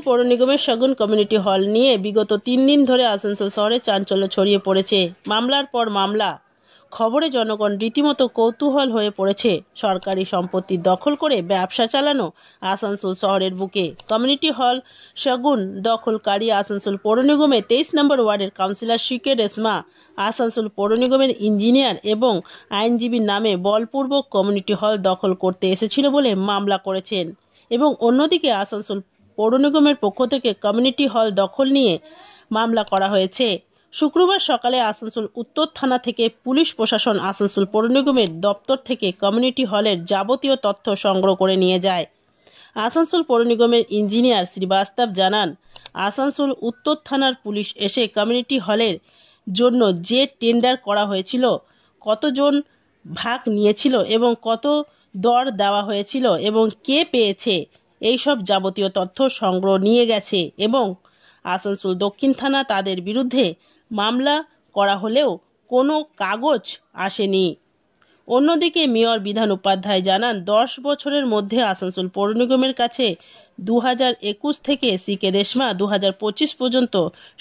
পৌর নিগমের শগুন community hall নিয়ে বিগত 3 দিন ধরে আসানসোল শহরে চাঞ্চল্য ছড়িয়ে পড়েছে। মামলার পর মামলা, খবরে জনগণ রীতিমতো কৌতূহল হয়ে পড়েছে। সরকারি সম্পত্তি দখল করে ব্যবসা চালানো আসানসোল শহরের বুকে। কমিউনিটি হল শগুন দখলকারী আসানসোল পৌর নিগমের 23 নম্বর ওয়ার্ডের কাউন্সিলর শিকে রেশমা আসানসোল পৌর নিগমের ইঞ্জিনিয়ার এবং আইনজীবীর নামে বলপূর্বক কমিউনিটি হল দখল করতে এসেছিল বলে মামলা করেছেন। এবং অন্যদিকে আসানসোল পৌর নিগমের পক্ষ থেকে কমিউনিটি হল দখল নিয়ে মামলা করা হয়েছে। শুক্রবার সকালে আসানসোল উত্তর থানা থেকে পুলিশ প্রশাসন আসানসোল পৌর নিগমের দপ্তর থেকে কমিউনিটি হলের যাবতীয় তথ্য সংগ্রহ করে নিয়ে যায়। আসানসোল পৌর নিগমের ইঞ্জিনিয়ার শ্রীবাস্তব জানান, আসানসোল উত্তর থানার পুলিশ এসে কমিউনিটি হলের জন্য যে টেন্ডার করা হয়েছিল, কতজন ভাগ নিয়েছিল এবং কত দর দেওয়া হয়েছিল এবং কে পেয়েছে, এই সব যাবতীয় তথ্য সংগ্রহ নিয়ে গেছে এবং আসানসোল দক্ষিণ থানা তাদের বিরুদ্ধে মামলা করা হলেও কোনো কাগজ আসেনি। অন্যদিকে মেয়র বিধান উপাধ্যায় জানান, 10 বছরের মধ্যে আসানসোল পৌর নিগমের কাছে 2021 থেকে সিকে রেশমা 2025 পর্যন্ত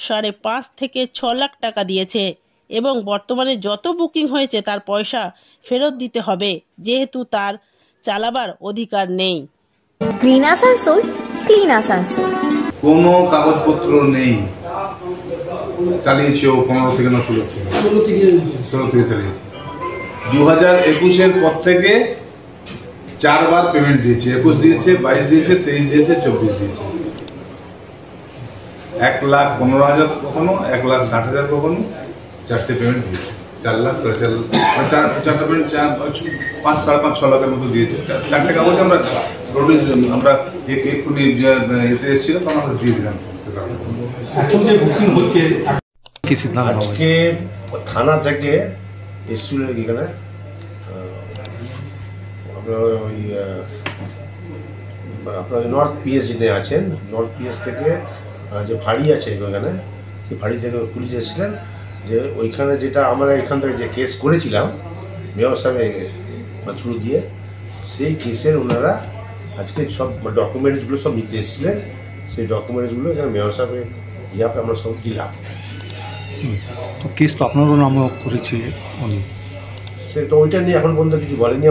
5.5 থেকে 6 লাখ টাকা দিয়েছে এবং বর্তমানে যত বুকিং হয়েছে তার পয়সা ফেরত দিতে হবে, যেহেতু তার চালাবার অধিকার নেই। Green Asansol, clean Asansol. কোনো কাগজপত্র নেই, চালিয়েছে ও 15 থেকে না 16 থেকে চালিয়েছে। 2021-এর পর থেকে 4 বার পেমেন্ট দিয়েছে। 21 দিয়েছে, 22 দিয়েছে, 23 দিয়েছে, 24 দিয়েছে। 1,15,000 কখনো, 1,60,000 কখনো, 4টে পেমেন্ট দিয়েছে। 4 লাখ, 4.5 লাখ, 4টা পেমেন্ট, 5, 5.5, 6 লাখের মতো দিয়েছে। 4টে কাগজ আমরা এক্ষুনি এতে এসেছিল, তখন আমরা দিয়ে দিলাম। এখন যে বুকিং হচ্ছে কি সিদ্ধান্ত? আজকে থানা থেকে এসেছিল এখানে আপনার নর্থ পিএস যিনি আছেন, নর্থ পিএস থেকে যে ফাঁড়ি আছে ওইখানে, সেই ফাঁড়ি থেকে পুলিশ এসেছিলেন যে ওইখানে যেটা আমরা এখান থেকে যে কেস করেছিলাম মেয়র সাহেবের থ্রু দিয়ে, সেই কেসের ওনারা আজকে সব ডকুমেন্টসগুলো সব নিতে এসেছিলেন। সেই ডকুমেন্টসগুলো এখানে মেয়র সাহেবের ইয়াতে আমরা সব দিলাম। তো কেস তো আপনারও নামও করেছে, সে তো ওইটা নিয়ে এখন পর্যন্ত কিছু বলেনি।